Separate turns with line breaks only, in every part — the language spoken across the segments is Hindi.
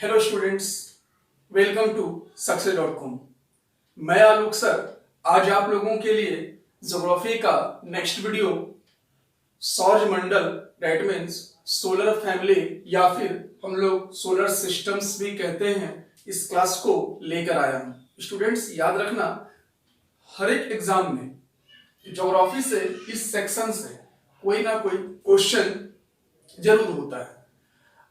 हेलो स्टूडेंट्स, वेलकम टू सक्सेस.com। मैं आलोक सर आज आप लोगों के लिए ज्योग्राफी का नेक्स्ट वीडियो सौर मंडल दैट मीन्स सोलर फैमिली या फिर हम लोग सोलर सिस्टम्स भी कहते हैं, इस क्लास को लेकर आया हूं। स्टूडेंट्स याद रखना, हर एक एग्जाम में ज्योग्राफी से इस सेक्शन से कोई ना कोई क्वेश्चन जरूर होता है।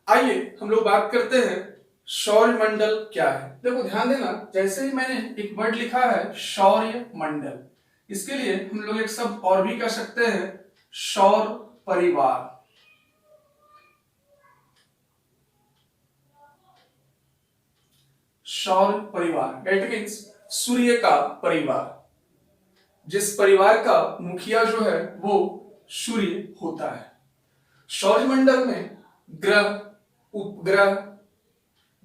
आइए हम लोग बात करते हैं सौर मंडल क्या है। देखो ध्यान देना, जैसे ही मैंने एक वर्ड लिखा है सौर्य मंडल, इसके लिए हम लोग एक शब्द और भी कह सकते हैं सौर परिवार। सौर परिवार दैट मीन्स सूर्य का परिवार, जिस परिवार का मुखिया जो है वो सूर्य होता है। सौरमंडल में ग्रह, उपग्रह,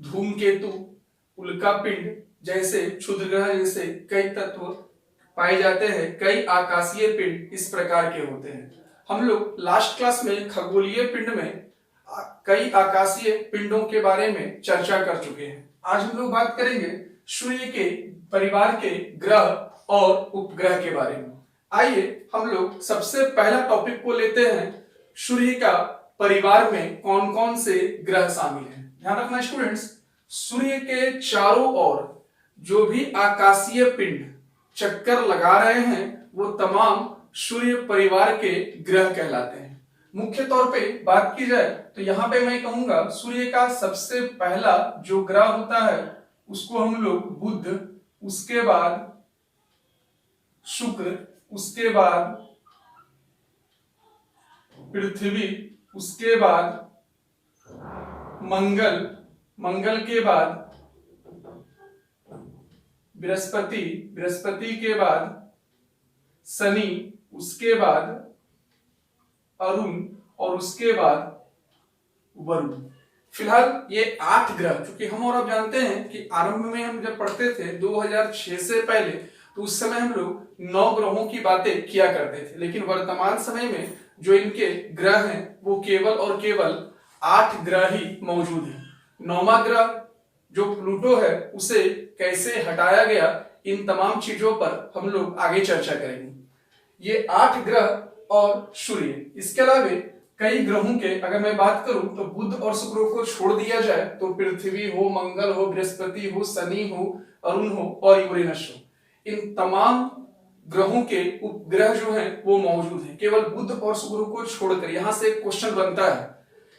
धूमकेतु, उल्कापिंड जैसे क्षुद्र ग्रह जैसे कई तत्व पाए जाते हैं। कई आकाशीय पिंड इस प्रकार के होते हैं। हम लोग लास्ट क्लास में खगोलीय पिंड में कई आकाशीय पिंडों के बारे में चर्चा कर चुके हैं। आज हम लोग बात करेंगे सूर्य के परिवार के ग्रह और उपग्रह के बारे में। आइए हम लोग सबसे पहला टॉपिक को लेते हैं, सूर्य का परिवार में कौन कौन से ग्रह शामिल हैं। ध्यान रखना स्टूडेंट्स, सूर्य के चारों ओर जो भी आकाशीय पिंड चक्कर लगा रहे हैं वो तमाम सूर्य परिवार के ग्रह कहलाते हैं। मुख्य तौर पे बात की जाए तो यहाँ पे मैं कहूंगा सूर्य का सबसे पहला जो ग्रह होता है उसको हम लोग बुध, उसके बाद शुक्र, उसके बाद पृथ्वी, उसके बाद मंगल, मंगल के बाद बृहस्पति, बृहस्पति के बाद शनि, उसके बाद अरुण और उसके बाद वरुण। फिलहाल ये 8 ग्रह, क्योंकि हम और आप जानते हैं कि आरंभ में हम जब पढ़ते थे 2006 से पहले, तो उस समय हम लोग 9 ग्रहों की बातें किया करते थे, लेकिन वर्तमान समय में जो इनके ग्रह हैं वो केवल और केवल 8 ग्रह ही मौजूद है। 9वां ग्रह जो प्लूटो है उसे कैसे हटाया गया, इन तमाम चीजों पर हम लोग आगे चर्चा करेंगे। ये 8 ग्रह और सूर्य, इसके अलावा कई ग्रहों के अगर मैं बात करूं तो बुध और शुक्र को छोड़ दिया जाए तो पृथ्वी हो, मंगल हो, बृहस्पति हो, शनि हो, अरुण हो और यूरेनस हो, इन तमाम ग्रहों के उपग्रह जो हैं वो मौजूद हैं, केवल बुध और शुक्र को छोड़कर। यहां से क्वेश्चन बनता है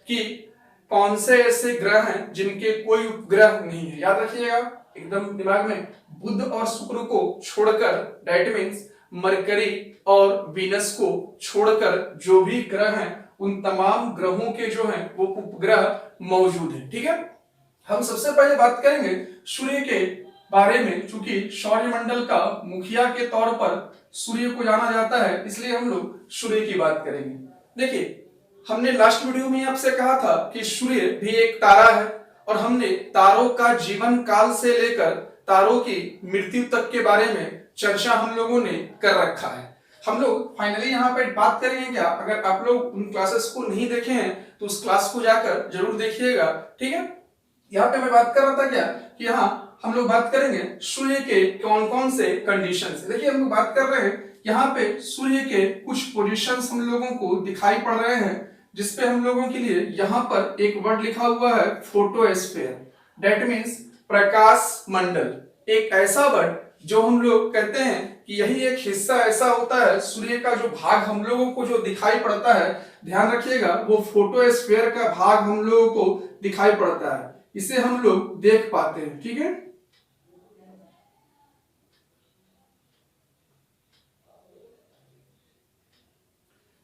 कि कौन से ऐसे ग्रह हैं जिनके कोई उपग्रह नहीं है। याद रखिएगा एकदम दिमाग में, बुध और शुक्र को छोड़कर दैट मीन्स मरकरी और वीनस को छोड़कर जो भी ग्रह हैं उन तमाम ग्रहों के जो हैं वो उपग्रह मौजूद हैं। ठीक है, हम सबसे पहले बात करेंगे सूर्य के बारे में। चूंकि सौरमंडल का मुखिया के तौर पर सूर्य को जाना जाता है, इसलिए हम लोग सूर्य की बात करेंगे। देखिए, हमने लास्ट वीडियो में आपसे कहा था कि सूर्य भी एक तारा है और हमने तारों का जीवन काल से लेकर तारों की मृत्यु तक के बारे में चर्चा हम लोगों ने कर रखा है। हम लोग फाइनली यहाँ पे बात करेंगे क्या, अगर आप लोग उन क्लासेस को नहीं देखे हैं तो उस क्लास को जाकर जरूर देखिएगा। ठीक है, यहाँ पे मैं बात कर रहा था क्या कि यहाँ हम लोग बात करेंगे सूर्य के कौन कौन से कंडीशन है। देखिए हम लोग बात कर रहे हैं यहाँ पे सूर्य के कुछ पोजीशंस हम लोगों को दिखाई पड़ रहे हैं, जिसपे हम लोगों के लिए यहाँ पर एक वर्ड लिखा हुआ है फोटोस्फीयर, दैट मीन्स प्रकाश मंडल। एक ऐसा वर्ड जो हम लोग कहते हैं कि यही एक हिस्सा ऐसा होता है सूर्य का जो भाग हम लोगों को जो दिखाई पड़ता है, ध्यान रखिएगा वो फोटोस्फीयर का भाग हम लोगों को दिखाई पड़ता है, इसे हम लोग देख पाते हैं। ठीक है,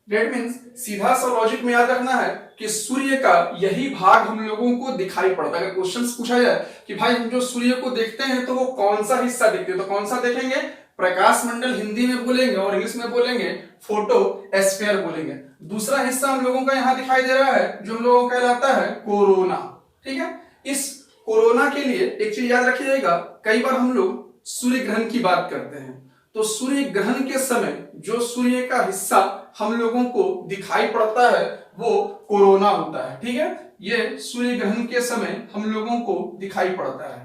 दैट मीन्स सीधा सा लॉजिक में याद रखना है कि सूर्य का यही भाग हम लोगों को दिखाई पड़ता है। अगर क्वेश्चन पूछा जाए कि भाई हम जो सूर्य को देखते हैं तो वो कौन सा हिस्सा देखते हैं, तो कौन सा देखेंगे, प्रकाश मंडल हिंदी में बोलेंगे और इंग्लिश में बोलेंगे फोटोस्फीयर बोलेंगे। दूसरा हिस्सा हम लोगों का यहाँ दिखाई दे रहा है जो हम लोगों का कहलाता है कोरोना। ठीक है, इस कोरोना के लिए एक चीज याद रखिएगा, कई बार हम लोग सूर्य ग्रहण की बात करते हैं तो सूर्य ग्रहण के समय जो सूर्य का हिस्सा हम लोगों को दिखाई पड़ता है वो कोरोना होता है। ठीक है, ये सूर्य ग्रहण के समय हम लोगों को दिखाई पड़ता है।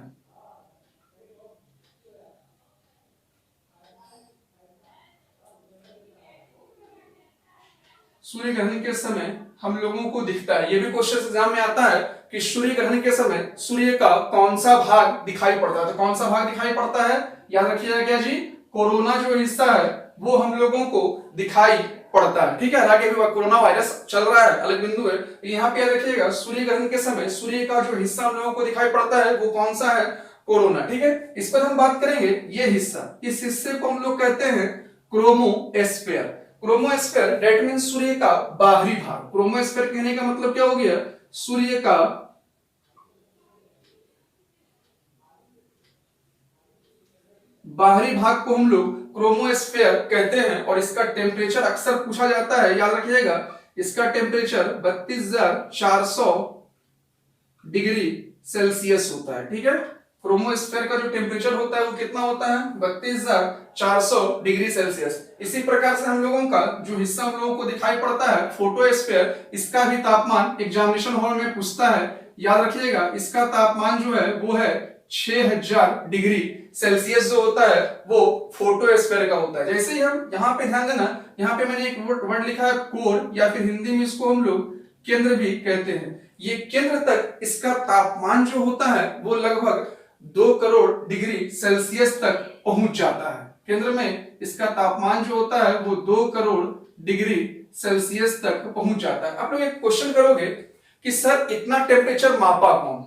सूर्य ग्रहण के समय हम लोगों को दिखता है। ये भी क्वेश्चन एग्जाम में आता है कि सूर्य ग्रहण के समय सूर्य का कौन सा भाग दिखाई पड़ता है। तो कौन सा भाग दिखाई पड़ता है, याद रखिएगा क्या जी, कोरोना जो हिस्सा है वो हम लोगों को दिखाई पड़ता है। ठीक है, हालांकि अभी कोरोना वायरस चल रहा है, अलग बिंदु है। यहाँ पे याद रखिएगा सूर्य ग्रहण के समय सूर्य का जो हिस्सा हम लोगों को दिखाई पड़ता है वो कौन सा है, कोरोना। ठीक है, इस पर हम बात करेंगे। ये हिस्सा, इस हिस्से को हम लोग कहते हैं क्रोमोस्फेयर। क्रोमोस्फेयर दैट मींस सूर्य का बाहरी भाग। क्रोमोस्फेयर कहने का मतलब क्या हो गया, सूर्य का बाहरी भाग को हम लोग क्रोमोस्फेयर कहते हैं। और इसका टेम्परेचर अक्सर पूछा जाता है, याद रखिएगा इसका टेम्परेचर 32,400 डिग्री सेल्सियस होता है। ठीक है, क्रोमोस्फेयर का जो टेम्परेचर होता है वो कितना होता है, 32,400 डिग्री सेल्सियस। इसी प्रकार से हम लोगों का जो हिस्सा हम लोगों को दिखाई पड़ता है फोटोस्फेयर, इसका भी तापमान एग्जामिनेशन हॉल में पूछता है। याद रखिएगा इसका तापमान जो है वो है 6000 डिग्री सेल्सियस जो होता है वो फोटोस्फेयर का होता है। जैसे ही हम यहाँ पे ध्यान देना, यहाँ पे मैंने एक वर्ड लिखा है कोर, या फिर हिंदी में इसको हम लोग केंद्र भी कहते हैं। ये केंद्र तक इसका तापमान जो होता है वो लगभग 2 करोड़ डिग्री सेल्सियस तक पहुंच जाता है। केंद्र में इसका तापमान जो होता है वो 2 करोड़ डिग्री सेल्सियस तक पहुंच जाता है। आप लोग एक क्वेश्चन करोगे कि सर इतना टेम्परेचर मापा कौन,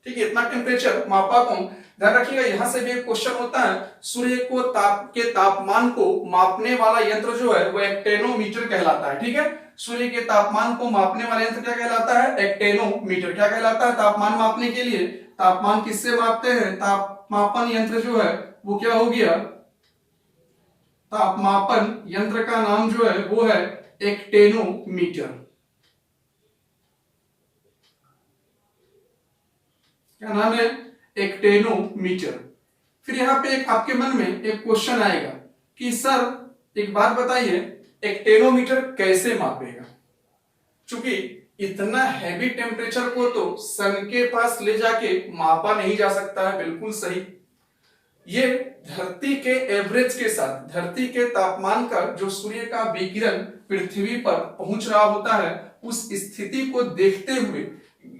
ठीक है, इतना टेम्परेचर मापा कौन। ध्यान रखिएगा यहां से भी एक क्वेश्चन होता है, सूर्य को तापमान को मापने वाला यंत्र जो है वो एक्टेनोमीटर कहलाता है। ठीक है, सूर्य के तापमान को मापने वाला यंत्र क्या कहलाता है, एक्टेनोमीटर। क्या कहलाता है, तापमान मापने के लिए तापमान किससे मापते हैं, तापमापन यंत्र जो है वो क्या हो गया, तापमापन यंत्र का नाम जो है वो है एक्टेनोमीटर। क्या नाम है, एक्टेनोमीटर। फिर यहां पे एक आपके मन में एक क्वेश्चन आएगा कि सर एक बात बताइए, एक्टेनोमीटर कैसे मापेगा। चूंकि इतना हैवी टेम्परेचर को तो सन के पास ले जाके मापा नहीं जा सकता है, बिल्कुल सही। ये धरती के एवरेज के साथ, धरती के तापमान का जो सूर्य का विकिरण पृथ्वी पर पहुंच रहा होता है उस स्थिति को देखते हुए,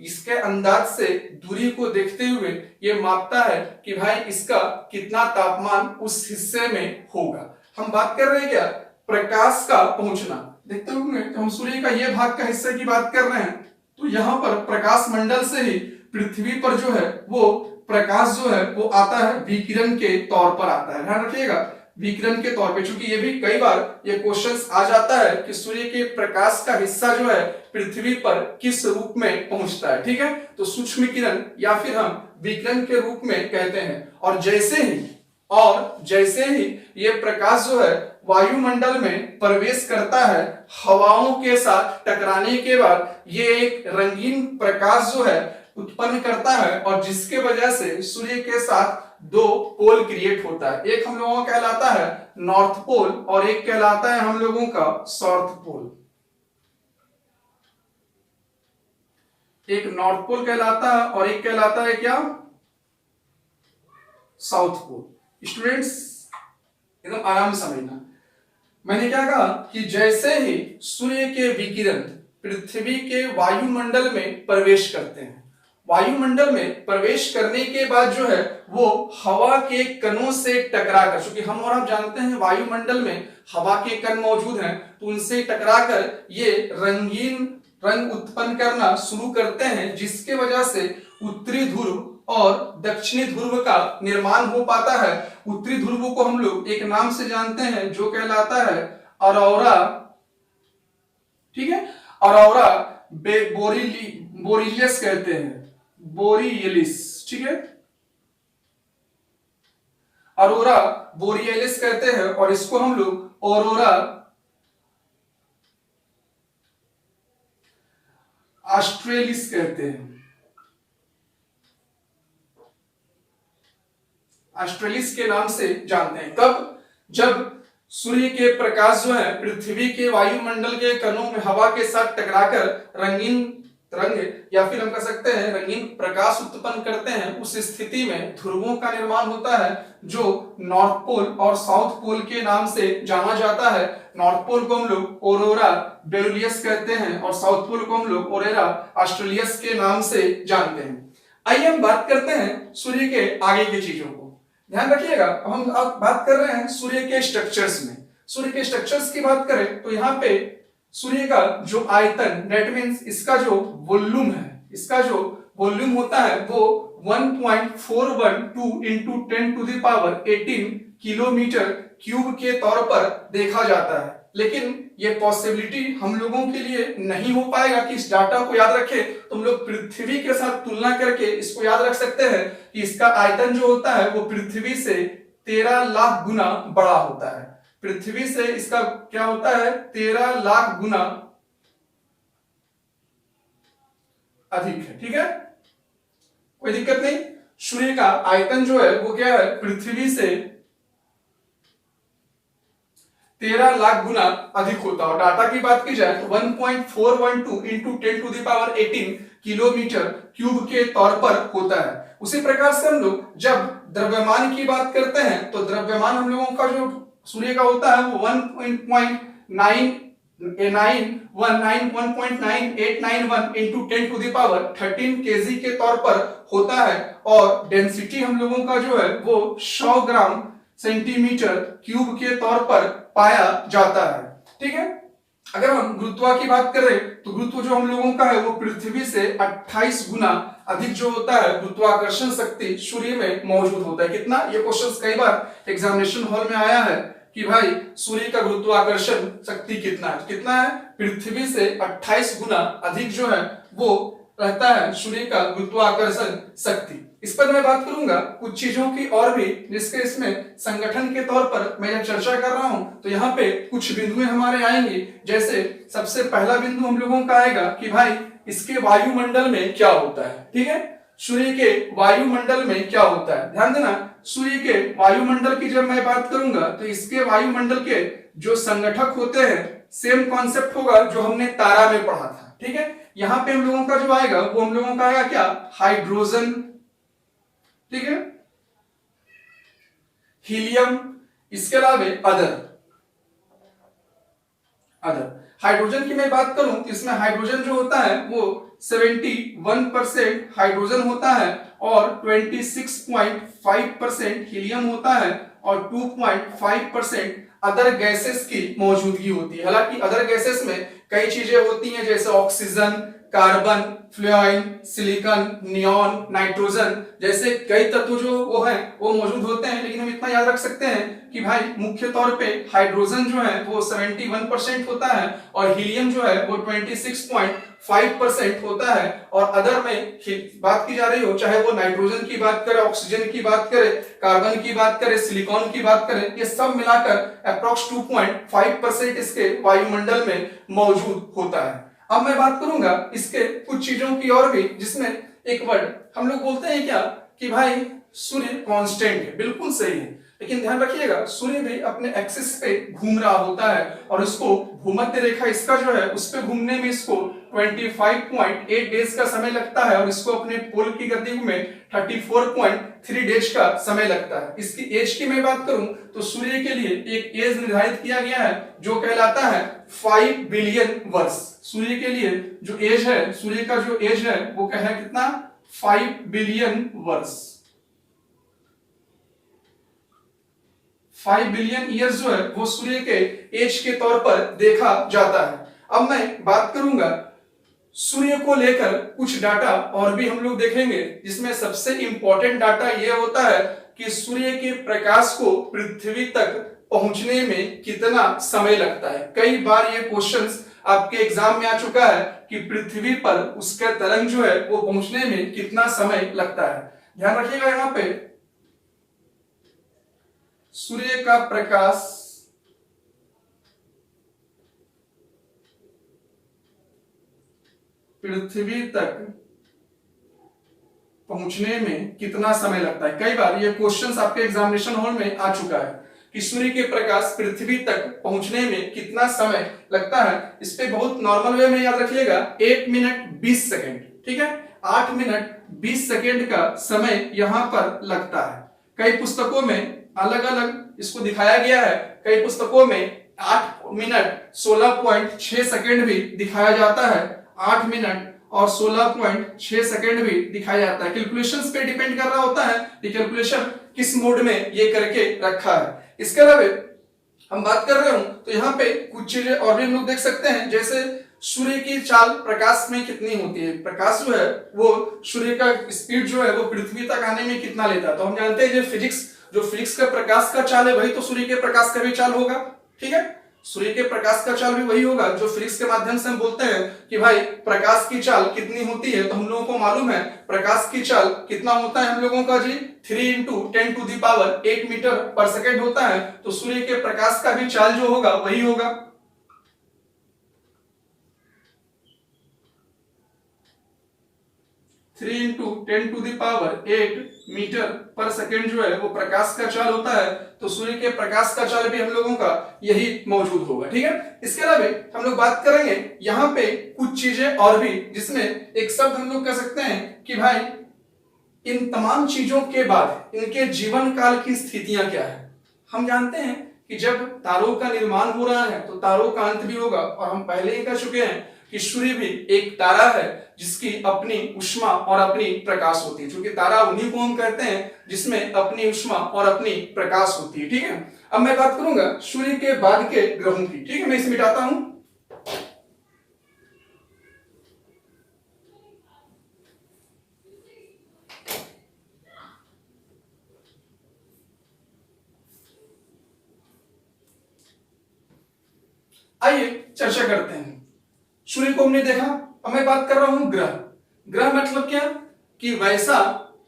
इसके अंदाज से दूरी को देखते हुए ये मापता है कि भाई इसका कितना तापमान उस हिस्से में होगा। हम बात कर रहे हैं क्या, प्रकाश का पहुंचना। देखते होंगे तो हम सूर्य का ये भाग का हिस्से की बात कर रहे हैं, तो यहां पर प्रकाश मंडल से ही पृथ्वी पर जो है वो प्रकाश जो है वो आता है, विकिरण के तौर पर आता है। ध्यान रखिएगा विकिरण के तौर पे, चूंकि ये भी कई बार ये क्वेश्चंस आ जाता है कि सूर्य के प्रकाश का हिस्सा जो है पृथ्वी पर किस रूप में पहुंचता है। ठीक है, तो सूक्ष्म किरण या फिर हम विकिरण के रूप में कहते हैं। और जैसे ही ये प्रकाश जो है वायुमंडल में प्रवेश करता है, हवाओं के साथ टकराने के बाद ये एक रंगीन प्रकाश जो है उत्पन्न करता है, और जिसके वजह से सूर्य के साथ 2 पोल क्रिएट होता है। एक हम लोगों का कहलाता है नॉर्थ पोल और एक कहलाता है हम लोगों का साउथ पोल। एक नॉर्थ पोल कहलाता है और एक कहलाता है क्या, साउथ पोल। स्टूडेंट्स एकदम आराम से समझना, मैंने क्या कहा कि जैसे ही सूर्य के विकिरण पृथ्वी के वायुमंडल में प्रवेश करते हैं, वायुमंडल में प्रवेश करने के बाद जो है वो हवा के कणों से टकराकर, क्योंकि हम और आप जानते हैं वायुमंडल में हवा के कण मौजूद हैं, तो उनसे टकराकर ये रंगीन रंग उत्पन्न करना शुरू करते हैं, जिसके वजह से उत्तरी ध्रुव और दक्षिणी ध्रुव का निर्माण हो पाता है। उत्तरी ध्रुव को हम लोग एक नाम से जानते हैं जो कहलाता है अरोरा। ठीक है, अरोरा बोरियलिस कहते हैं, बोरियलिस। ठीक है, अरोरा बोरियलिस कहते हैं, और इसको हम लोग ऑरोरा ऑस्ट्रेलिस कहते हैं। ऑस्ट्रेलिस के नाम से जानते हैं। कब, जब सूर्य के प्रकाश जो है पृथ्वी के वायुमंडल के कणों में हवा के साथ टकराकर रंगीन तरंगे या फिर हम कह सकते हैं रंगीन प्रकाश उत्पन्न करते हैं, उस स्थिति में ध्रुवों का निर्माण होता है जो नॉर्थ पोल और साउथ पोल के नाम से जाना जाता है। नॉर्थ पोल को हम लोग ऑरोरा बोरियस कहते हैं और साउथ पोल को हम लोग ऑरोरा ऑस्ट्रेलियस के नाम से जानते हैं। आइए हम बात करते हैं सूर्य के आगे की चीजों को। ध्यान रखिएगा, हम अब बात कर रहे हैं सूर्य के स्ट्रक्चर्स में। सूर्य के स्ट्रक्चर्स की बात करें तो यहाँ पे सूर्य का जो आयतन, दैट मींस इसका जो वॉल्यूम है, इसका जो वॉल्यूम होता है वो 1.412 into 10 to the power 18 kilometre cube के तौर पर देखा जाता है। लेकिन ये पॉसिबिलिटी हम लोगों के लिए नहीं हो पाएगा कि इस डाटा को याद रखें। तुम लोग पृथ्वी के साथ तुलना करके इसको याद रख सकते हैं कि इसका आयतन जो होता है वो पृथ्वी से 13 लाख गुना बड़ा होता है। पृथ्वी से इसका क्या होता है, 13 लाख गुना अधिक है। ठीक है, कोई दिक्कत नहीं। सूर्य का आयतन जो है वो क्या है, पृथ्वी से 13 लाख गुना अधिक होता है। और डाटा की बात की जाए तो 1.412 into 10 to the power 18 kilometre cube के तौर पर होता है। उसी प्रकार से हम लोग जब द्रव्यमान की बात करते हैं तो द्रव्यमान हम लोगों का जो सूर्य का होता है वो 1.9891 into 10 to the power 13 KG के तौर पर होता है। और डेंसिटी हम लोगों का जो है वो 100 ग्राम सेंटीमीटर क्यूब के तौर पर पाया जाता है। ठीक है, अगर हम गुरुत्व की बात करें तो गुरुत्व जो हम लोगों का है वो पृथ्वी से 28 गुना अधिक जो होता है गुरुत्वाकर्षण शक्ति सूर्य में मौजूद होता है। कितना, ये क्वेश्चन कई बार एग्जामिनेशन हॉल में आया है कि भाई सूर्य का गुरुत्वाकर्षण शक्ति कितना है। कितना है, पृथ्वी से 28 गुना अधिक जो है वो रहता है सूर्य का गुरुत्वाकर्षण शक्ति। इस पर मैं बात करूंगा कुछ चीजों की और भी, जिसके इसमें संगठन के तौर पर मैं जब चर्चा कर रहा हूं तो यहाँ पे कुछ बिंदुएं हमारे आएंगे। जैसे सबसे पहला बिंदु हम लोगों का आएगा कि भाई इसके वायुमंडल में क्या होता है। ठीक है, सूर्य के वायुमंडल में क्या होता है। ध्यान देना, सूर्य के वायुमंडल की जब मैं बात करूंगा तो इसके वायुमंडल के जो संगठक होते हैं सेम कॉन्सेप्ट होगा जो हमने तारा में पढ़ा था। ठीक है, यहाँ पे हम लोगों का जो आएगा वो हम लोगों का आएगा क्या, हाइड्रोजन, ठीक है, हीलियम, इसके अलावा अदर। हाइड्रोजन की मैं बात करूं तो इसमें हाइड्रोजन जो होता है वो 71% हाइड्रोजन होता है और 26.5% हीलियम होता है और 2.5% अदर गैसेस की मौजूदगी होती है। हालांकि अदर गैसेस में कई चीजें होती हैं जैसे oxygen, carbon, fluorine, silicon, neon, nitrogen जैसे कई तत्व जो वो हैं वो मौजूद होते हैं। लेकिन हम इतना याद रख सकते हैं कि भाई मुख्य तौर पे हाइड्रोजन जो है वो 71% होता है और हीलियम जो है वो 26.5% होता है। और अदर में बात की जा रही हो, चाहे वो नाइट्रोजन की बात करें, ऑक्सीजन की बात करें, कार्बन की बात करें, सिलिकॉन की बात करें, ये सब मिलाकर अप्रॉक्स 2.5% इसके वायुमंडल में मौजूद होता है। अब मैं बात करूंगा इसके कुछ चीजों की और भी, जिसमें एक वर्ड हम लोग बोलते हैं क्या कि भाई सूर्य कांस्टेंट है। बिल्कुल सही है, लेकिन ध्यान रखिएगा सूर्य भी अपने एक्सिस पे घूम रहा होता है और इसको भूमध्य रेखा इसका जो है उस पे घूमने में इसको 25.8 डेज का समय लगता है और इसको अपने पोल की गति में 34.3 डेज का समय लगता है। इसकी एज की मैं बात करूं तो सूर्य के लिए एक एज निर्धारित किया गया है जो कहलाता है 5 बिलियन वर्ष। सूर्य के लिए जो एज है, सूर्य का जो एज है वो क्या है, कितना, 5 बिलियन वर्ष। 5 बिलियन ईयर्स जो है वो सूर्य के एज के तौर पर देखा जाता है। अब मैं बात करूंगा सूर्य को लेकर कुछ डाटा और भी हम लोग देखेंगे, जिसमें सबसे इंपॉर्टेंट डाटा यह होता है कि सूर्य के प्रकाश को पृथ्वी तक पहुंचने में कितना समय लगता है। कई बार ये क्वेश्चंस आपके एग्जाम में आ चुका है कि पृथ्वी पर उसका तरंग जो है वो पहुंचने में कितना समय लगता है। ध्यान रखिएगा, यहां पे सूर्य का प्रकाश पृथ्वी तक पहुंचने में कितना समय लगता है। कई बार ये क्वेश्चंस आपके एग्जामिनेशन हॉल में आ चुका है कि सूर्य के प्रकाश पृथ्वी तक पहुंचने में कितना समय लगता है। इस पे बहुत नॉर्मल वे में याद रखिएगा 8 मिनट 20 सेकेंड, ठीक है। 8 मिनट 20 सेकेंड का समय यहां पर लगता है। कई पुस्तकों में अलग अलग इसको दिखाया गया है। कई पुस्तकों में 8 मिनट 16.6 सेकेंड भी दिखाया जाता है। 8 मिनट और 16.6 सेकेंड भी दिखाया जाता है। कैलकुलेशंस पे डिपेंड कर रहा होता है कि कैलकुलेशन किस मोड में ये करके रखा है। इसके अलावा हम बात कर रहे हूं तो यहाँ पे कुछ चीजें और भी हम लोग देख सकते हैं, जैसे सूर्य की चाल प्रकाश में कितनी होती है। प्रकाश जो है वो सूर्य का स्पीड जो है वो पृथ्वी तक आने में कितना लेता है। तो हम जानते हैं जो फिजिक्स का प्रकाश का चाल है वही तो सूर्य के प्रकाश का भी चाल होगा, ठीक है। सूर्य के प्रकाश का चाल भी वही होगा जो फिजिक्स के माध्यम से हम बोलते हैं कि भाई प्रकाश की चाल कितनी होती है। तो हम लोगों को मालूम है प्रकाश की चाल कितना होता है हम लोगों का जी 3 × 10⁸ मीटर पर सेकेंड होता है। तो सूर्य के प्रकाश का भी चाल जो होगा वही होगा। 3 × 10⁸ मीटर पर सेकेंड जो है वो प्रकाश का चाल होता है। तो सूर्य के प्रकाश का चाल भी हम लोगों का यही मौजूद होगा, ठीक है। इसके अलावा हम लोग बात करेंगे यहाँ पे कुछ चीजें और भी, जिसमें एक शब्द हम लोग कह सकते हैं कि भाई इन तमाम चीजों के बाद इनके जीवन काल की स्थितियां क्या है। हम जानते हैं कि जब तारों का निर्माण हो रहा है तो तारों का अंत भी होगा, और हम पहले ही कह चुके हैं कि सूर्य भी एक तारा है जिसकी अपनी उष्मा और अपनी प्रकाश होती है। क्योंकि तारा उन्हीं को हम कहते हैं जिसमें अपनी उष्मा और अपनी प्रकाश होती है, ठीक है। अब मैं बात करूंगा सूर्य के बाद के ग्रहों की, ठीक है। मैं इसे मिटाता हूं। आइए चर्चा करते हैं। सूर्य को हमने देखा, अब मैं बात कर रहा हूं ग्रह। ग्रह मतलब क्या कि वैसा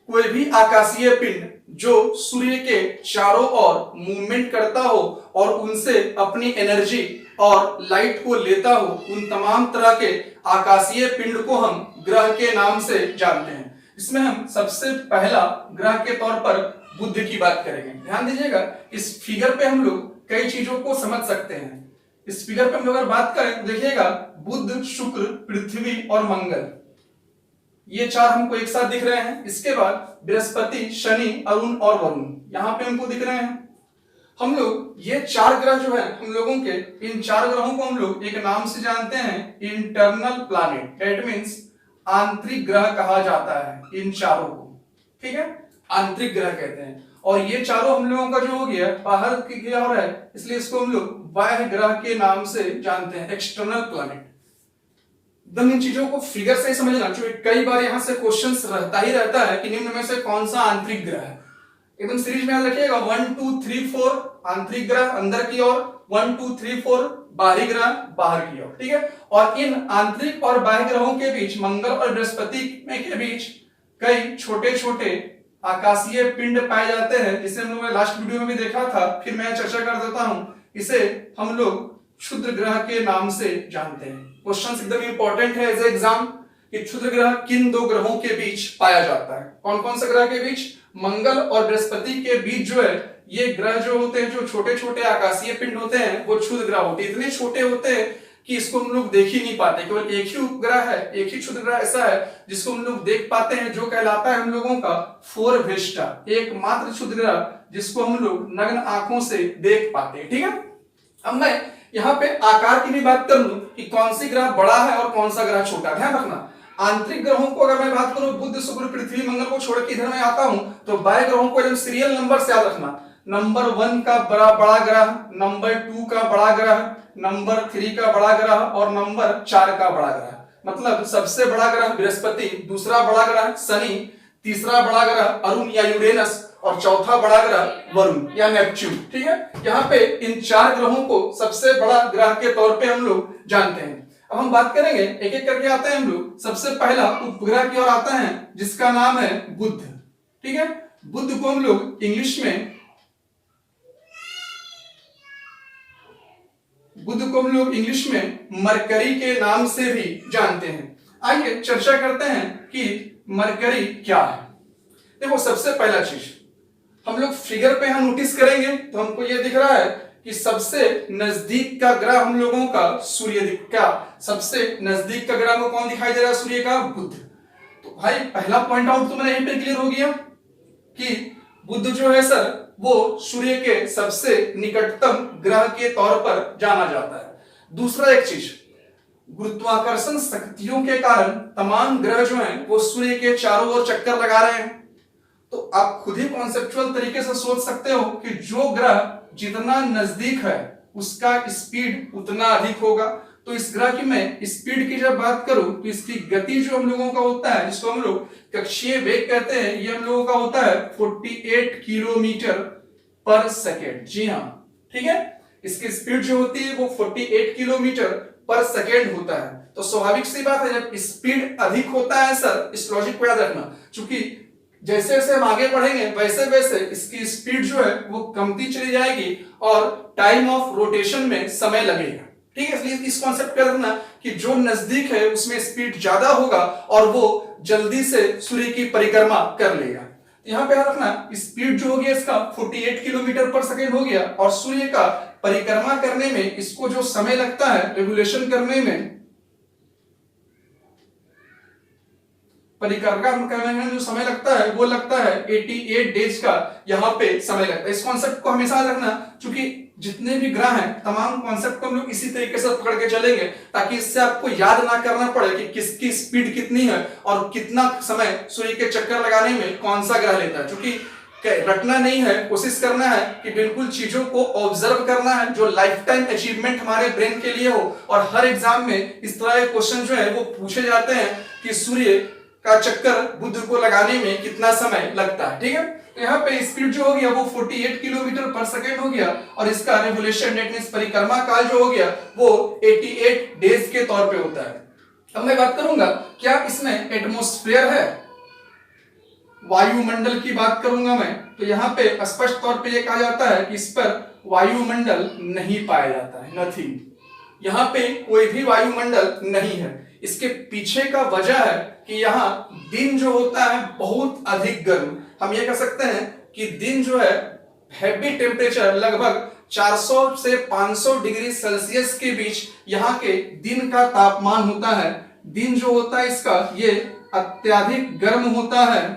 कोई भी आकाशीय पिंड जो सूर्य के चारों ओर मूवमेंट करता हो और उनसे अपनी एनर्जी और लाइट को लेता हो, उन तमाम तरह के आकाशीय पिंड को हम ग्रह के नाम से जानते हैं। इसमें हम सबसे पहला ग्रह के तौर पर बुध की बात करेंगे। ध्यान दीजिएगा, इस फिगर पे हम लोग कई चीजों को समझ सकते हैं। इस फिगर पे हम लोग अगर बात करें तो देखिएगा बुध, शुक्र, पृथ्वी और मंगल, ये चार हमको एक साथ दिख रहे हैं। इसके बाद बृहस्पति, शनि, अरुण और वरुण यहां पे हमको दिख रहे हैं। हम लोग ये चार ग्रह जो है हम लोगों के, इन चार ग्रहों को हम लोग एक नाम से जानते हैं, इंटरनल प्लैनेट। दैट मींस आंतरिक ग्रह कहा जाता है इन चारों को, ठीक है, आंतरिक ग्रह कहते हैं। और ये चारों हम लोगों का जो हो गया बाहर की ग्रह हो रहा है, इसलिए इसको हम लोग बाह्य ग्रह के नाम से जानते हैं, एक्सटर्नल प्लैनेट। एकदम इन चीजों को फिगर से ही समझना, क्योंकि कई बार यहां से क्वेश्चंस रहता ही रहता है कि निम्न में से कौन सा आंतरिक ग्रह है। एकदम सीरीज में याद रखिएगा 1 2 3 4 आंतरिक ग्रह अंदर की ओर, 1 2 3 4 बाहरी ग्रह बाहर की ओर, ठीक है। और इन आंतरिक और बाह्य ग्रहों के बीच, मंगल और बृहस्पति के बीच कई छोटे छोटे आकाशीय पिंड पाए जाते हैं, जिसे हम लोगों ने लास्ट वीडियो में भी देखा था, फिर मैं चर्चा कर देता हूं। इसे हम लोग क्षुद्र ग्रह के नाम से जानते हैं। क्वेश्चन एकदम इंपॉर्टेंट है एज एग्जाम कि क्षुद्र ग्रह किन दो ग्रहों के बीच पाया जाता है। कौन कौन से ग्रह के बीच? मंगल और बृहस्पति के बीच जो है ये ग्रह जो होते हैं, जो छोटे छोटे आकाशीय पिंड होते हैं, वो क्षुद्र ग्रह होते हैं। इतने छोटे होते हैं कि इसको हम लोग देख ही नहीं पाते। केवल एक ही उपग्रह है, एक ही क्षुद्र ग्रह ऐसा है जिसको हम लोग देख पाते हैं, जो कहलाता है हम लोगों का फोरवेस्टा, एकमात्र क्षुद्र ग्रह जिसको हम लोग नग्न आंखों से देख पाते हैं, ठीक है। अब मैं यहाँ पे आकार की भी बात कर लूं कि कौन सी ग्रह बड़ा है और कौन सा ग्रह छोटा। ध्यान रखना, आंतरिक ग्रहों को अगर मैं बात करूं, बुध, शुक्र, पृथ्वी, मंगल को छोड़ के इधर मैं आता हूं, तो बाह्य ग्रहों को एकदम सीरियल नंबर से याद रखना। नंबर 1 का बड़ा ग्रह, नंबर 2 का बड़ा ग्रह, नंबर 3 का बड़ा ग्रह और नंबर 4 का बड़ा ग्रह। मतलब सबसे बड़ा ग्रह बृहस्पति, दूसरा बड़ा ग्रह शनि, तीसरा बड़ा ग्रह अरुण या यूरेनस और चौथा बड़ा ग्रह वरुण या नेपच्यून, ठीक है। यहाँ पे इन चार ग्रहों को सबसे बड़ा ग्रह के तौर पे हम लोग जानते हैं। अब हम बात करेंगे, एक एक करके आते हैं हम लोग। सबसे पहला उपग्रह की ओर आता है जिसका नाम है बुध, ठीक है। बुध को हम लोग इंग्लिश में मरकरी के नाम से भी जानते हैं। आइए चर्चा करते हैं कि मरकरी क्या है। देखो, सबसे पहला चीज हम लोग फिगर पे यहाँ नोटिस करेंगे तो हमको ये दिख रहा है कि सबसे नजदीक का ग्रह हम लोगों का सूर्य क्या, सबसे नजदीक का ग्रह को कौन दिखाई दे रहा है सूर्य का, बुध। तो भाई पहला पॉइंट आउट तो मेरा यहीं पे क्लियर हो गया कि बुध जो है सर वो सूर्य के सबसे निकटतम ग्रह के तौर पर जाना जाता है। दूसरा एक चीज, गुरुत्वाकर्षण शक्तियों के कारण तमाम ग्रह जो हैं वो सूर्य के चारों ओर चक्कर लगा रहे हैं। तो आप खुद ही कॉन्सेप्चुअल तरीके से सोच सकते हो कि जो ग्रह जितना नजदीक है उसका स्पीड उतना अधिक होगा। तो इस ग्रह की मैं स्पीड की जब बात करूं तो इसकी गति जो हम लोगों का होता है, जिसको हम लोग कक्षीय वेग कहते हैं, ये हम लोगों का होता है 48 किलोमीटर पर सेकेंड। जी हाँ, ठीक है, इसकी स्पीड जो होती है वो 48 किलोमीटर पर सेकेंड होता है। तो स्वाभाविक सी बात है जब स्पीड अधिक होता है सर, इस लॉजिक को याद रखना, क्योंकि जैसे जैसे हम आगे बढ़ेंगे वैसे वैसे इसकी स्पीड जो है वो कमती चली जाएगी और टाइम ऑफ रोटेशन में समय लगेगा। ठीक है, इसलिए इस कॉन्सेप्ट को रखना कि जो नजदीक है उसमें स्पीड ज्यादा होगा और वो जल्दी से सूर्य की परिक्रमा कर लेगा। यहां पे रखना स्पीड जो होगी इसका 48 किलोमीटर पर सेकेंड हो गया और सूर्य का परिक्रमा करने में इसको जो समय लगता है रेगुलेशन करने में, परिक्रमा करने में जो समय लगता है वो लगता है 88 डेज का यहाँ पे समय लगता है। इस कॉन्सेप्ट को हमेशा रखना, क्योंकि जितने भी ग्रह हैं तमाम कॉन्सेप्ट को हम लोग इसी तरीके से पकड़ के चलेंगे ताकि इससे आपको याद ना करना पड़े कि किसकी स्पीड कितनी है और कितना समय सूर्य के चक्कर लगाने में कौन सा ग्रह लेता है। क्योंकि रटना नहीं है, कोशिश करना है कि बिल्कुल चीजों को ऑब्जर्व करना है जो लाइफ टाइम अचीवमेंट हमारे ब्रेन के लिए हो। और हर एग्जाम में इस तरह के क्वेश्चन जो है वो पूछे जाते हैं कि सूर्य का चक्कर बुध को लगाने में कितना समय लगता है। ठीक है, तो यहाँ पे स्पीड जो हो गया वो 48 किलोमीटर पर सेकेंड हो गया और इसका रेवोल्यूशन डेट मींस परिक्रमा काल जो हो गया वो 88 डेज के तौर पे होता है। अब मैं बात करूंगा क्या इसमें एटमॉस्फेयर है, वायुमंडल की बात करूंगा मैं, तो यहाँ पे स्पष्ट तौर पे ये कहा जाता है कि इस पर वायुमंडल नहीं पाया जाता है, नथिंग, यहाँ पे कोई भी वायुमंडल नहीं है। इसके पीछे का वजह है कि यहाँ दिन जो होता है बहुत अधिक गर्म, हम ये कह सकते हैं कि दिन जो है हैवी टेम्परेचर लगभग 400 से 500 डिग्री सेल्सियस के बीच यहाँ के दिन का तापमान होता है। दिन जो होता है इसका ये अत्यधिक गर्म होता है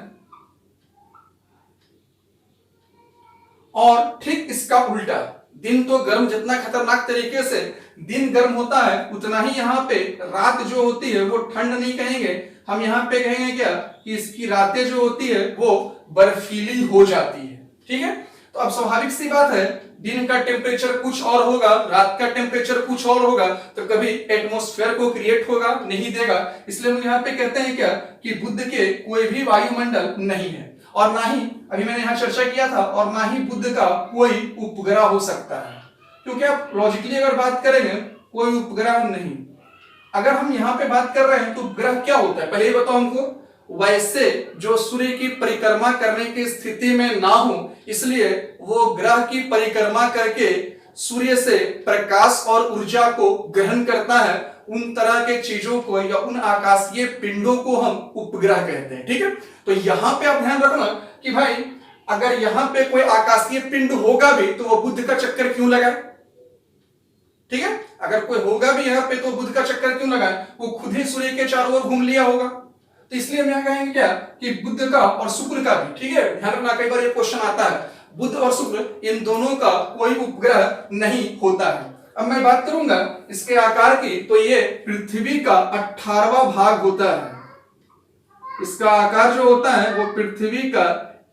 और ठीक इसका उल्टा, दिन तो गर्म जितना खतरनाक तरीके से दिन गर्म होता है उतना ही यहाँ पे रात जो होती है वो ठंड नहीं कहेंगे, हम यहाँ पे कहेंगे क्या कि इसकी रातें जो होती है वो बर्फीली हो जाती है। ठीक है, तो अब स्वाभाविक सी बात है दिन का टेम्परेचर कुछ और होगा, रात का टेम्परेचर कुछ और होगा, तो कभी एटमॉस्फेयर को क्रिएट होगा नहीं देगा। इसलिए हम यहाँ पे कहते हैं क्या कि बुध के कोई भी वायुमंडल नहीं है और ना ही, अभी मैंने यहाँ चर्चा किया था, और ना ही बुध का कोई उपग्रह हो सकता है। क्योंकि आप लॉजिकली अगर बात करेंगे कोई उपग्रह नहीं, अगर हम यहाँ पे बात कर रहे हैं तो उपग्रह क्या होता है पहले ही बताओ हमको। वैसे जो सूर्य की परिक्रमा करने की स्थिति में ना हो इसलिए वो ग्रह की परिक्रमा करके सूर्य से प्रकाश और ऊर्जा को ग्रहण करता है, उन तरह के चीजों को या उन आकाशीय पिंडों को हम उपग्रह कहते हैं। ठीक है, तो यहां पे आप ध्यान रखना कि भाई अगर यहां पे कोई आकाशीय पिंड होगा भी तो वो बुध का चक्कर क्यों लगाए। ठीक है, अगर कोई होगा भी यहाँ पे तो बुध का चक्कर क्यों लगाए, वो खुद ही सूर्य के चारों ओर घूम लिया होगा। तो इसलिए हम यहाँ कहेंगे क्या कि बुध का और शुक्र का भी, ठीक है ध्यान रखना, कई बार ये क्वेश्चन आता है, बुध और शुक्र इन दोनों का कोई उपग्रह नहीं होता है। अब मैं बात करूंगा इसके आकार की, तो ये पृथ्वी का 18वां भाग होता है। इसका आकार जो होता है वो पृथ्वी का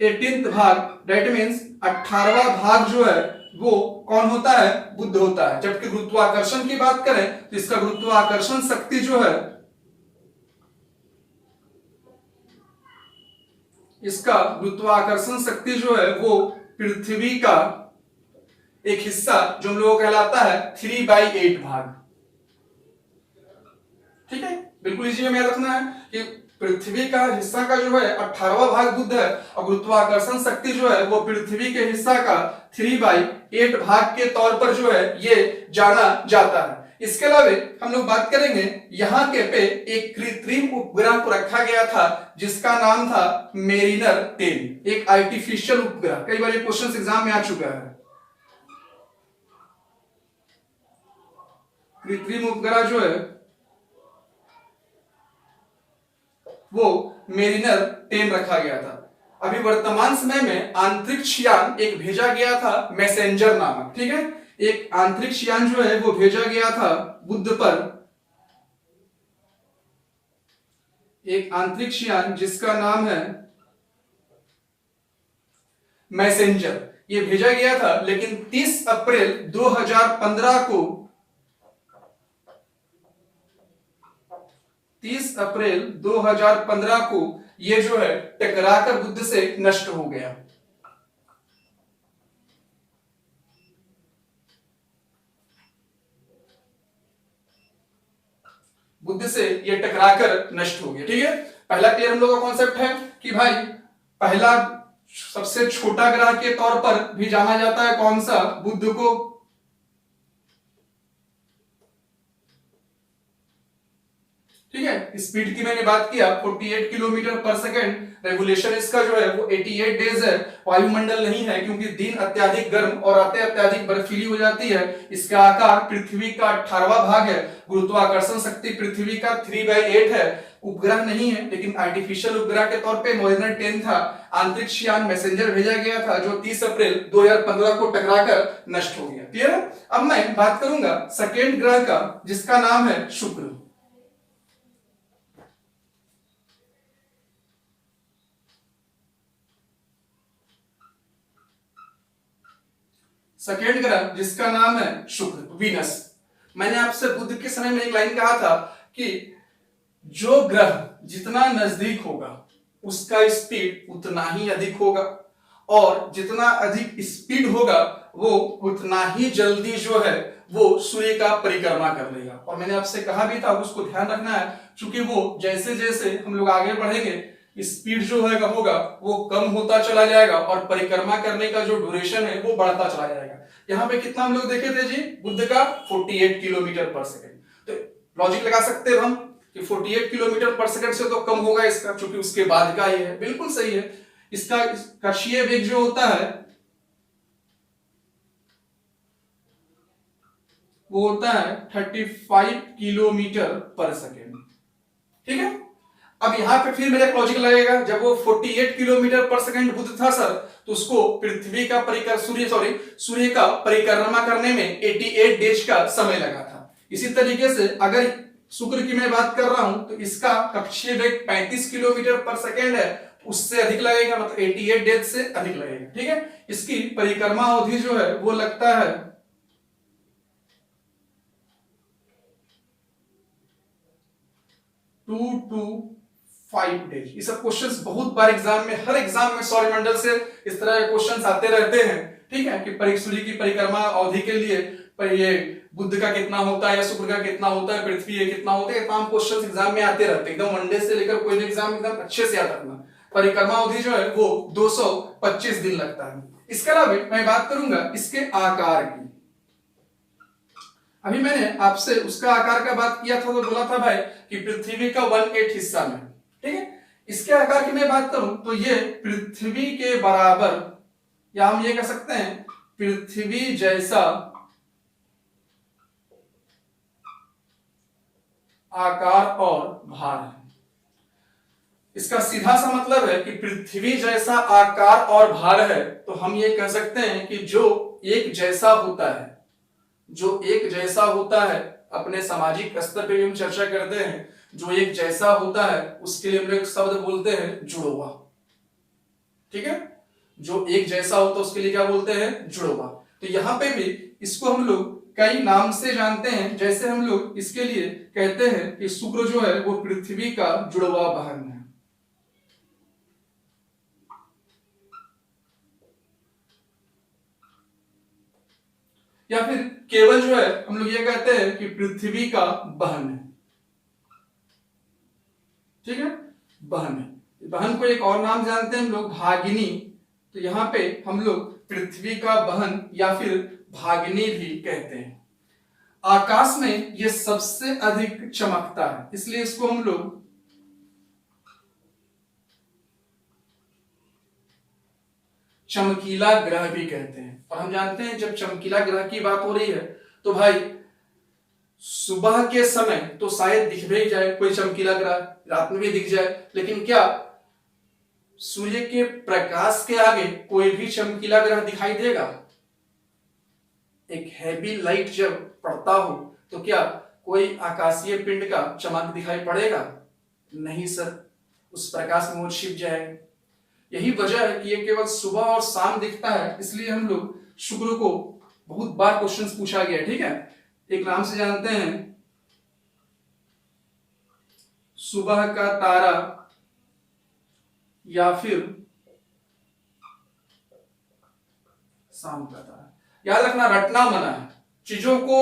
18th भाग, दैट मीन्स 18वां भाग जो है वो कौन होता है, बुध होता है। जबकि गुरुत्वाकर्षण की बात करें तो इसका गुरुत्वाकर्षण शक्ति जो है, इसका गुरुत्वाकर्षण शक्ति जो है वो पृथ्वी का एक हिस्सा जो हम लोगों को कहलाता है 3/8 भाग। ठीक है, बिल्कुल इसी में रखना है कि पृथ्वी का हिस्सा का जो है 18वां भाग बुध है और गुरुत्वाकर्षण शक्ति जो है वो पृथ्वी के हिस्सा का 3/8 भाग के तौर पर जो है ये जाना जाता है। इसके अलावा हम लोग बात करेंगे यहाँ के पे एक कृत्रिम उपग्रह को रखा गया था जिसका नाम था मेरिनर 10, एक आर्टिफिशियल उपग्रह। कई बार ये क्वेश्चन एग्जाम में आ चुका है। कृत्रिम उपग्रह जो है वो मेरिनर 10 रखा गया था। अभी वर्तमान समय में अंतरिक्ष यान एक भेजा गया था मैसेंजर नामक, ठीक है, एक अंतरिक्ष यान जो है वो भेजा गया था बुध पर, एक अंतरिक्ष यान जिसका नाम है मैसेंजर, ये भेजा गया था। लेकिन 30 अप्रैल 2015 को 30 अप्रैल 2015 को ये जो है टकराकर बुध से नष्ट हो गया। बुध से ये टकराकर नष्ट हो गया, ठीक है। पहला क्लियर हम लोगों का कॉन्सेप्ट है कि भाई पहला सबसे छोटा ग्रह के तौर पर भी जाना जाता है कौन सा, बुध को। ठीक है, स्पीड की मैंने बात किया 48 किलोमीटर पर सेकेंड, रेगुलेशन इसका जो है वो 88 डेज है। वायुमंडल नहीं है क्योंकि दिन अत्याधिक गर्म और रातें अत्याधिक बर्फीली हो जाती है। इसका आकार पृथ्वी का 18वां भाग है। गुरुत्वाकर्षण शक्ति पृथ्वी का 3/8 है। उपग्रह नहीं है लेकिन आर्टिफिशियल उपग्रह के तौर पे मेरिनर 10 था। अंतरिक्ष यान मैसेंजर भेजा गया था जो 30 अप्रैल 2015 को टकराकर नष्ट हो गया। क्लियर है। अब मैं बात करूंगा सेकेंड ग्रह का जिसका नाम है शुक्र। सेकेंड ग्रह जिसका नाम है शुक्र, वीनस। मैंने आपसे बुध के समय में एक लाइन कहा था कि जो ग्रह जितना नजदीक होगा उसका स्पीड उतना ही अधिक होगा और जितना अधिक स्पीड होगा वो उतना ही जल्दी जो है वो सूर्य का परिक्रमा कर लेगा। और मैंने आपसे कहा भी था उसको ध्यान रखना है क्योंकि वो जैसे जैसे हम लोग आगे बढ़ेंगे स्पीड जो है होगा वो कम होता चला जाएगा और परिक्रमा करने का जो ड्यूरेशन है वो बढ़ता चला जाएगा। यहाँ पे कितना हम लोग देखे थे जी, बुध का 48 किलोमीटर पर सेकेंड। तो लॉजिक लगा सकते हैं हम कि 48 किलोमीटर पर सेकेंड से तो कम होगा इसका, क्योंकि उसके बाद का ही है। बिल्कुल सही है। इसका कक्षीय वेग जो होता है वो होता है 35 किलोमीटर पर सेकेंड। ठीक है। अब यहां पे फिर मेरा लॉजिक लगेगा, जब वो 48 किलोमीटर पर सेकंड बुध था सर, तो उसको पृथ्वी का सूर्य का परिक्रमा करने में 88 डेज का समय लगा था। इसी तरीके से अगर शुक्र की मैं बात कर रहा हूं तो इसका कक्षीय वेग 35 किलोमीटर पर सेकंड है, उससे अधिक लगेगा, मतलब 88 डेज से अधिक लगेगा। ठीक है। इसकी परिक्रमा अवधि जो है वो लगता है 2 to 5 डेज। ये सब क्वेश्चंस बहुत बार एग्जाम में, हर एग्जाम में सौरमंडल से इस तरह के क्वेश्चंस आते रहते हैं। ठीक है, कि सूर्य की परिक्रमा अवधि के लिए पर ये बुध का कितना होता है या शुक्र का कितना होता है, पृथ्वी का कितना होता है, तमाम क्वेश्चंस एग्जाम में आते रहते हैं। एकदम वनडे से लेकर कोई भी एग्जाम एकदम अच्छे से याद रखना। परिक्रमा अवधि जो है वो 225 दिन लगता है। इसके अलावा मैं बात करूंगा इसके आकार की। अभी मैंने आपसे उसका आकार का बात किया था तो बोला था भाई कि पृथ्वी का 1/8 हिस्सा में। ठीक है। इसके आकार की मैं बात करूं तो ये पृथ्वी के बराबर, या हम ये कह सकते हैं पृथ्वी जैसा आकार और भार है। इसका सीधा सा मतलब है कि पृथ्वी जैसा आकार और भार है तो हम ये कह सकते हैं कि जो एक जैसा होता है, जो एक जैसा होता है, अपने सामाजिक स्तर पे भी हम चर्चा करते हैं, जो एक जैसा होता है उसके लिए हम लोग शब्द बोलते हैं जुड़वा। ठीक है। जो एक जैसा होता है उसके लिए क्या बोलते हैं, जुड़वा। तो यहां पे भी इसको हम लोग कई नाम से जानते हैं। जैसे हम लोग इसके लिए कहते हैं कि शुक्र जो है वो पृथ्वी का जुड़वा बहन है, या फिर केवल जो है हम लोग ये कहते हैं कि पृथ्वी का बहन है। ठीक है, बहन है। बहन को एक और नाम जानते हैं हम लोग, भागिनी। तो यहां पे हम लोग पृथ्वी का बहन या फिर भागिनी भी कहते हैं। आकाश में ये सबसे अधिक चमकता है, इसलिए इसको हम लोग चमकीला ग्रह भी कहते हैं। और हम जानते हैं जब चमकीला ग्रह की बात हो रही है तो भाई सुबह के समय तो शायद दिख भी जाए कोई चमकीला ग्रह, रात में भी दिख जाए, लेकिन क्या सूर्य के प्रकाश के आगे कोई भी चमकीला ग्रह दिखाई देगा? एक हैवी लाइट जब पड़ता हो तो क्या कोई आकाशीय पिंड का चमक दिखाई पड़ेगा? नहीं सर, उस प्रकाश में वो छिप जाएगा। यही वजह है कि ये केवल सुबह और शाम दिखता है, इसलिए हम लोग शुक्र को बहुत बार क्वेश्चंस पूछा गया, ठीक है। एक नाम से जानते हैं, सुबह का तारा या फिर शाम का तारा। याद रखना, रटना मना है। चीजों को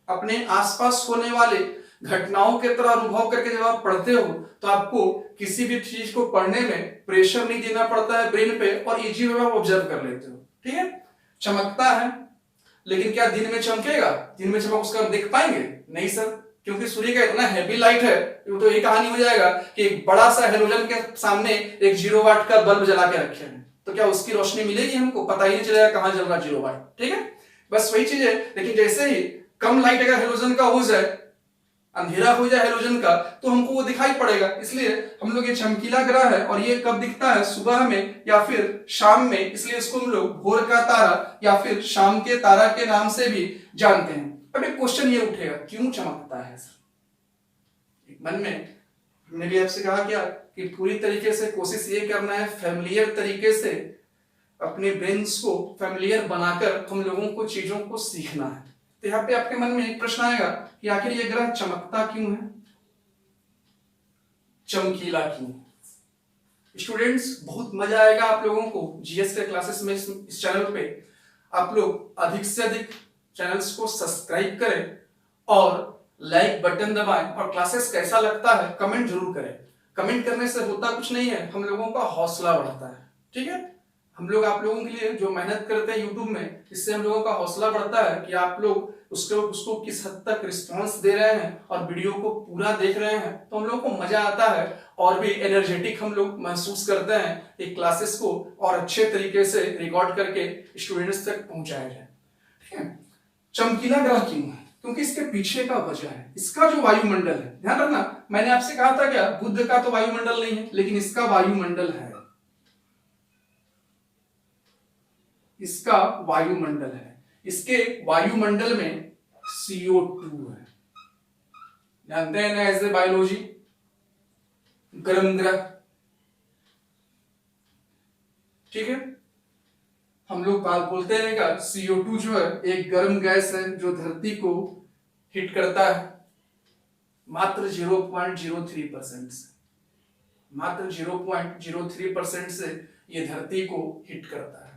अपने आसपास होने वाले घटनाओं के तरह अनुभव करके जब आप पढ़ते हो तो आपको किसी भी चीज को पढ़ने में प्रेशर नहीं देना पड़ता है ब्रेन पे, और इजी वे में आप ऑब्जर्व कर लेते हो, ठीक है। चमकता है, लेकिन क्या दिन में चमकेगा? दिन में चमक उसका देख पाएंगे? नहीं सर, क्योंकि सूर्य का इतना हैवी लाइट है, तो ये कहानी हो जाएगा कि एक बड़ा सा हेलोजन के सामने एक 0 वाट का बल्ब जला के रखे हैं, तो क्या उसकी रोशनी मिलेगी? हमको पता ही नहीं चलेगा कहां जल रहा 0 वाट, ठीक है। बस वही चीज है। लेकिन जैसे ही कम लाइट अगर हेलोजन का हो जाए, अंधेरा हो जाए हेलोजन का, तो हमको वो दिखाई पड़ेगा। इसलिए हम लोग ये चमकीला ग्रह है, और ये कब दिखता है? सुबह में या फिर शाम में, इसलिए इसको हम लोग भोर का तारा या फिर शाम के तारा के नाम से भी जानते हैं। अब एक क्वेश्चन ये उठेगा, क्यों चमकता है सर? एक मन में हमने भी आपसे कहा क्या कि पूरी तरीके से कोशिश ये करना है, फैमिलियर तरीके से अपने ब्रेन्स को फैमिलियर बनाकर हम लोगों को चीजों को सीखना है। तो यहाँ पे आपके मन में एक प्रश्न आएगा कि आखिर ये ग्रह चमकता क्यों है, चमकीला क्यों? स्टूडेंट्स, बहुत मजा आएगा आप लोगों को जीएस के क्लासेस में इस चैनल पे। आप लोग अधिक से अधिक चैनल्स को सब्सक्राइब करें और लाइक बटन दबाएं, और क्लासेस कैसा लगता है कमेंट जरूर करें। कमेंट करने से होता कुछ नहीं है, हम लोगों का हौसला बढ़ता है, ठीक है। हम लोग आप लोगों के लिए जो मेहनत करते हैं यूट्यूब में, इससे हम लोगों का हौसला बढ़ता है कि आप लोग उसको किस हद तक रिस्पांस दे रहे हैं और वीडियो को पूरा देख रहे हैं, तो हम लोग को मजा आता है और भी एनर्जेटिक हम लोग महसूस करते हैं एक क्लासेस को और अच्छे तरीके से रिकॉर्ड करके स्टूडेंट्स तक पहुंचाया जाए, ठीक है। चमकीला ग्रह क्यों है? क्योंकि इसके पीछे का वजह है इसका जो वायुमंडल है। ध्यान रखना, मैंने आपसे कहा था क्या बुध का तो वायुमंडल नहीं है, लेकिन इसका वायुमंडल है, इसका वायुमंडल है। इसके वायुमंडल में CO2 है। जानते हैं ना एज ए बायोलॉजी, गर्म ग्रह, ठीक है। हम लोग बात बोलते हैं का CO2 जो है एक गर्म गैस है जो धरती को हिट करता है मात्र 0.03% से, मात्र 0.03% से ये धरती को हिट करता है।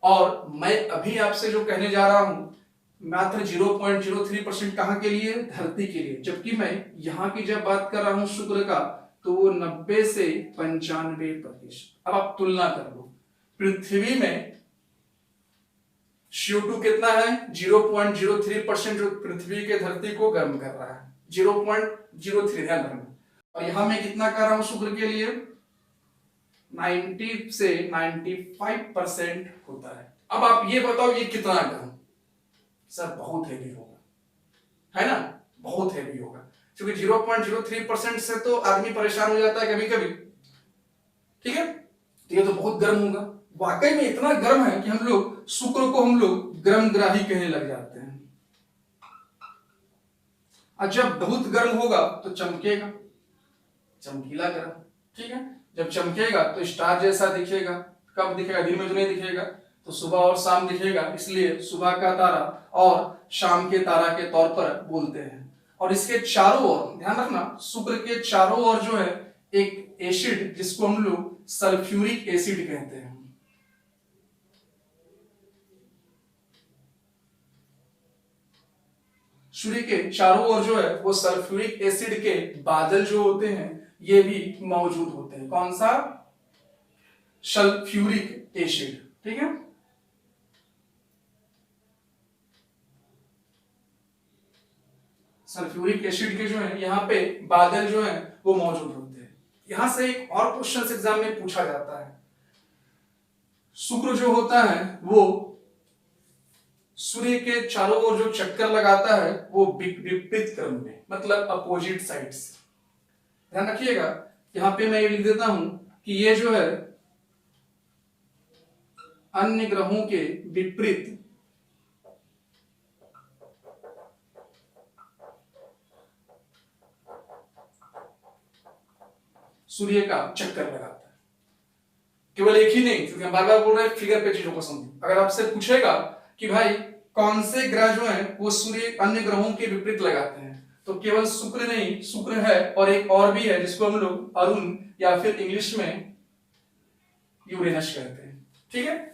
और मैं अभी आपसे जो कहने जा रहा हूं मात्र 0.03% कहां के लिए? धरती के लिए। जबकि मैं यहां की जब बात कर रहा हूं शुक्र का, तो वो 90 से 95%। अब आप तुलना कर लो, पृथ्वी में CO2 कितना है? 0.03%, जो पृथ्वी के धरती को गर्म कर रहा है, 0.03, ध्यान रखना। और यहां मैं कितना कर रहा हूं शुक्र के लिए? 90 से 95% होता है। अब आप ये बताओ ये कितना गर्म? सर बहुत हैवी होगा, है ना, बहुत हैवी होगा, क्योंकि 0.03% से तो आदमी परेशान हो जाता है कभी कभी, ठीक है। तो ये तो बहुत गर्म होगा, वाकई में इतना गर्म है कि हम लोग शुक्र को हम लोग गर्म ग्रह ही कहने लग जाते हैं। और जब बहुत गर्म होगा तो चमकेगा, चमकीला ग्रह, ठीक है। जब चमकेगा तो स्टार जैसा दिखेगा। कब दिखेगा? दिन में तो नहीं दिखेगा, तो सुबह और शाम दिखेगा, इसलिए सुबह का तारा और शाम के तारा के तौर पर बोलते हैं। और इसके चारों ओर ध्यान रखना, शुक्र के चारों ओर जो है एक एसिड, जिसको हम लोग सल्फ्यूरिक एसिड कहते हैं। सूर्य के चारों ओर जो है वो सल्फ्यूरिक एसिड के बादल जो होते हैं ये भी मौजूद होते हैं। कौन सा? सल्फ्यूरिक एसिड, ठीक है। सल्फ्यूरिक एसिड के जो है यहाँ पे बादल जो है वो मौजूद होते हैं। यहां से एक और क्वेश्चन एग्जाम में पूछा जाता है, शुक्र जो होता है वो सूर्य के चारों ओर जो चक्कर लगाता है वो विपरीत क्रम में, मतलब अपोजिट साइड से। ध्यान रखिएगा, यहां पे मैं ये लिख देता हूं कि ये जो है अन्य ग्रहों के विपरीत सूर्य का चक्कर लगाता है। केवल एक ही नहीं, क्योंकि हम बार बार बोल रहे हैं फिगर पे चीजों को समझिए। अगर आपसे पूछेगा कि भाई कौन से ग्रह जो है वो सूर्य अन्य ग्रहों के विपरीत लगाते हैं, तो केवल शुक्र नहीं, शुक्र है और एक और भी है जिसको हम लोग अरुण या फिर इंग्लिश में यूरेनस कहते हैं। ठीक है,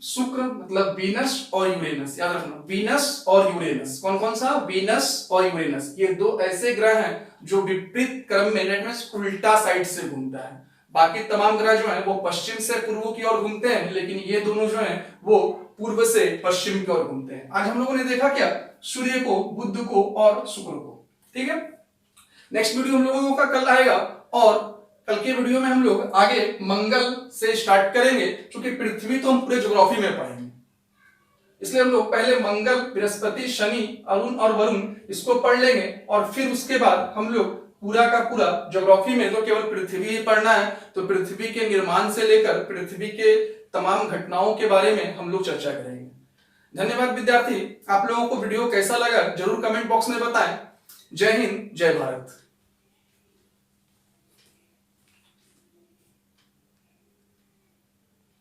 शुक्र मतलब वीनस और यूरेनस, याद रखना, वीनस और यूरेनस। कौन कौन सा? वीनस और यूरेनस। ये दो ऐसे ग्रह हैं जो विपरीत क्रम में उल्टा साइड से घूमता है। बाकी तमाम ग्रह जो हैं वो पश्चिम से पूर्व की ओर घूमते हैं, लेकिन ये दोनों जो हैं वो पूर्व से पश्चिम की ओर घूमते हैं। आज हम लोगों ने देखा क्या? सूर्य को, बुध को और शुक्र को। ठीक है, नेक्स्ट वीडियो हम लोगों का कल आएगा और कल के वीडियो में हम लोग आगे मंगल से स्टार्ट करेंगे, क्योंकि पृथ्वी तो हम पूरे ज्योग्राफी में पढ़ेंगे, इसलिए हम लोग पहले मंगल, बृहस्पति, शनि, अरुण और वरुण इसको पढ़ लेंगे और फिर उसके बाद हम लोग पूरा का पूरा ज्योग्राफी में तो केवल पृथ्वी ही पढ़ना है, तो पृथ्वी के निर्माण से लेकर पृथ्वी के तमाम घटनाओं के बारे में हम लोग चर्चा करेंगे। धन्यवाद विद्यार्थी, आप लोगों को वीडियो कैसा लगा जरूर कमेंट बॉक्स में बताएं। जय हिंद, जय भारत।